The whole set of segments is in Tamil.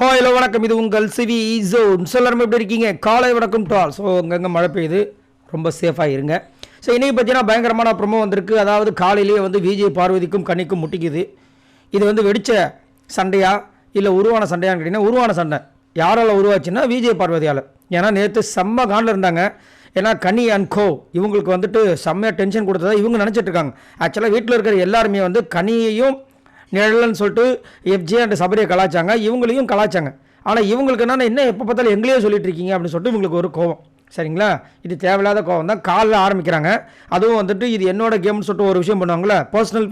ஹலோ வணக்கம், இது உங்கள் சிவி ஜோன். எல்லாரும் எப்படி இருக்கீங்க? காலை வணக்கம் டால். ஸோ அங்கங்கே மழை பெய்யுது, ரொம்ப சேஃபாக இருங்க. ஸோ இன்றைக்கி பார்த்தீங்கன்னா பயங்கரமான ப்ரொமோ வந்திருக்கு. அதாவது காலையிலேயே வந்து விஜய் பார்வதிக்கும் கண்ணிக்கும் முட்டிக்குது. இது வந்து வெடித்த சண்டையா இல்லை உருவான சண்டையான்னு கேட்டிங்கன்னா உருவான சண்டை. யாரால் உருவாச்சுன்னா விஜய் பார்வதியால். ஏன்னா நேற்று செம்ம காண்டில் இருந்தாங்க. ஏன்னா கனி அண்ட் கோ இவங்களுக்கு வந்துட்டு செம்மையாக டென்ஷன் கொடுத்ததா இவங்க நினச்சிட்டு இருக்காங்க. ஆக்சுவலாக வீட்டில் இருக்கிற எல்லாருமே வந்து கனியையும் நிழல்னு சொல்லிட்டு எஃப்ஜே அண்ட் சபரியை கலாச்சாங்க, இவங்களையும் கலாச்சாங்க. ஆனால் இவங்களுக்கு என்ன எப்போ பார்த்தாலும் எங்களையே சொல்லிட்டு இருக்கீங்க அப்படின்னு சொல்லிட்டு இவங்களுக்கு ஒரு கோவம். சரிங்களா? இது தேவையில்லாத கோவம் தான். காலில் ஆரம்பிக்கிறாங்க. அதுவும் வந்துட்டு இது என்னோட கேம்னு சொல்லிட்டு ஒரு விஷயம் பண்ணுவாங்களே, பர்சனல்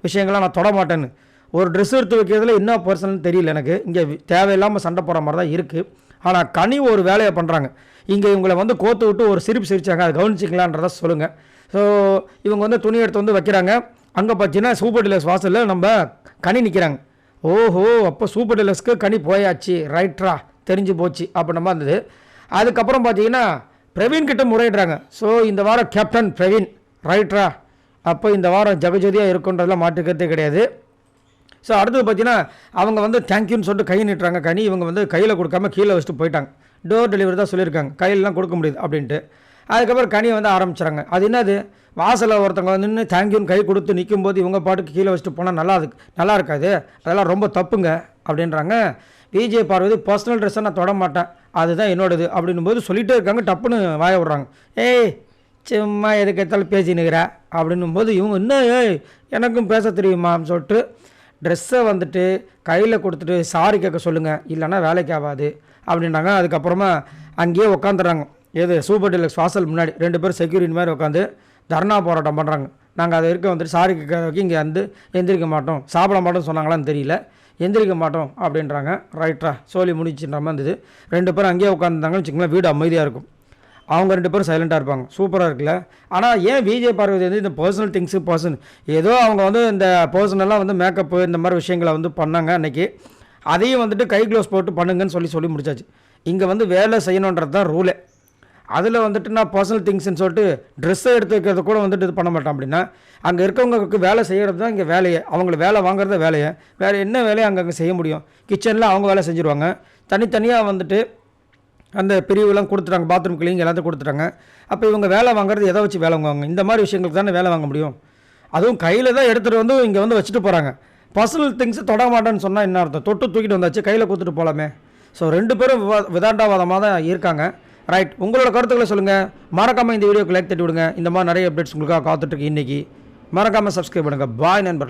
விஷயங்கள்லாம் நான் தொட மாட்டேன்னு. ஒரு ட்ரெஸ் எடுத்து வைக்கிறதுல என்ன பர்சனல்னு தெரியல எனக்கு. இங்கே தேவையில்லாமல் சண்டை போகிற மாதிரி தான் இருக்குது. ஆனால் கனி ஒரு வேலையை பண்ணுறாங்க. இங்கே இவங்களை வந்து கோத்து விட்டு ஒரு சிரிப்பு சிரிச்சாங்க. அதை கவனிச்சிக்கலான்றதை சொல்லுங்கள். ஸோ இவங்க வந்து துணி எடுத்து வந்து வைக்கிறாங்க. அங்கே பார்த்தீங்கன்னா சூப்பர் டீலக்ஸ் வாசலில் நம்ம கனி நிற்கிறாங்க. ஓஹோ, அப்போ சூப்பர் டீலக்ஸ்க்கு கனி போயாச்சு, ரைட்ரா, தெரிஞ்சு போச்சு அப்படின்ற மாதிரி இருந்தது. அதுக்கப்புறம் பார்த்தீங்கன்னா பிரவீன் கிட்ட முறையிடுறாங்க. ஸோ இந்த வாரம் கேப்டன் பிரவீன், ரைட்ரா, அப்போ இந்த வாரம் ஜெகஜோதியாக இருக்குன்றதெல்லாம் மாட்டுக்கிறதே கிடையாது. ஸோ அடுத்தது பார்த்தீங்கன்னா அவங்க வந்து தேங்க்யூன்னு சொல்லிட்டு கை நீட்டுறாங்க. கனி இவங்க வந்து கையில் கொடுக்காம கீழே வச்சுட்டு போயிட்டாங்க. டோர் டெலிவரி தான் சொல்லியிருக்காங்க, கையிலலாம் கொடுக்க முடியுது அப்படின்ட்டு. அதுக்கப்புறம் கனி வந்து ஆரம்பிச்சுறாங்க. அது என்னது, வாசலில் ஒருத்தவங்க நின்று தேங்க்யூன்னு கை கொடுத்து நிற்கும்போது இவங்க பாட்டுக்கு கீழே வச்சுட்டு போனால் நல்லா இருக்காது, அதெல்லாம் ரொம்ப தப்புங்க அப்படின்றாங்க. விஜய் பார்வதி பர்சனல் ட்ரெஸ்ஸை நான் தொட மாட்டேன், அதுதான் என்னோடது அப்படின்னும் போது சொல்லிகிட்டே இருக்காங்க. டப்புன்னு வாய விட்றாங்க. ஏய் சும்மா எதுக்கு எடுத்தாலும் பேசினுக்கிறா அப்படின்னும் போது இவங்க இன்னும் ஏய் எனக்கும் பேச தெரியுமான்னு சொல்லிட்டு ட்ரெஸ்ஸை வந்துட்டு கையில் கொடுத்துட்டு சாரி கேட்க சொல்லுங்கள், இல்லைன்னா வேலைக்கு ஆகாது அப்படின்றாங்க. அதுக்கப்புறமா அங்கேயே உட்காந்துறாங்க. எது சூப்பர் டீலக்ஸ் வாசல் முன்னாடி 2 பேர் செக்யூரிட்டி மாதிரி உட்காந்து தர்ணா போராட்டம் பண்ணுறாங்க. நாங்கள் அதை இருக்க வந்துட்டு சாரி கேட்க இங்கே வந்து எந்திரிக்க மாட்டோம், சாப்பிட மாட்டோம் சொன்னாங்களான்னு தெரியல, எந்திரிக்க மாட்டோம் அப்படின்றாங்க. ரைட்டா, சொல்லி முடிச்சுன்ற மாதிரி இருந்தது. 2 பேரும் அங்கேயே உட்காந்துருந்தாங்கன்னு வச்சுக்கோங்களேன், வீடு அமைதியாக இருக்கும். அவங்க 2 பேரும் சைலண்ட்டாக இருப்பாங்க. சூப்பராக இருக்குல்ல. ஆனால் ஏன் விஜய் பார்வதி வந்து இந்த பர்சனல் திங்ஸு ஏதோ அவங்க வந்து இந்த பர்சனலாக வந்து மேக்கப்பு இந்த மாதிரி விஷயங்களை வந்து பண்ணாங்க அன்றைக்கி. அதையும் வந்துட்டு கை க்ளோஸ் போட்டு பண்ணுங்கன்னு சொல்லி முடிச்சாச்சு. இங்கே வந்து வேலை செய்யணுன்றது தான் ரூலே. அதில் வந்துட்டு நான் பர்சனல் திங்ஸ்ன்னு சொல்லிட்டு ட்ரெஸ்ஸை எடுத்து வைக்கிறது கூட வந்துட்டு இது பண்ண மாட்டேன். அப்படின்னா அங்கே இருக்கவங்களுக்கு வேலை செய்கிறது தான் இங்கே வேலையை, அவங்கள வேலை வாங்குறத வேலையை, வேறு என்ன வேலையை அங்கே செய்ய முடியும்? கிச்சனில் அவங்க வேலை செஞ்சுருவாங்க. தனித்தனியாக வந்துட்டு அந்த பிரிவுலாம் கொடுத்துட்டாங்க, பாத்ரூம் கிளீனிங் எல்லாத்தையும் கொடுத்துட்டாங்க. அப்போ இவங்க வேலை வாங்குறது எதை வச்சு வேலை வாங்குவாங்க? இந்த மாதிரி விஷயங்களுக்கு தானே வேலை வாங்க முடியும். அதுவும் கையில் தான் எடுத்துகிட்டு வந்து இங்கே வந்து வச்சுட்டு போகிறாங்க. பர்சனல் திங்ஸை தொட மாட்டேன்னு சொன்னால் என்ன அர்த்தம்? தொட்டு தூக்கிட்டு வந்தாச்சு, கையில் கொடுத்துட்டு போகலாமே. ஸோ 2 பேரும் விதாண்டாவாதமாக தான் இருக்காங்க. ரைட், உங்களோட கருத்துக்களை சொல்லுங்கள். மறக்காமல் இந்த வீடியோக்கு லைக் தட்டி விடுங்க. இந்த மாதிரி நிறைய அப்டேட்ஸ் உங்களுக்காக காத்துட்ருக்கு. இன்றைக்கி மறக்காமல் சப்ஸ்கிரைப் பண்ணுங்கள். பாய் நண்பர்கள்.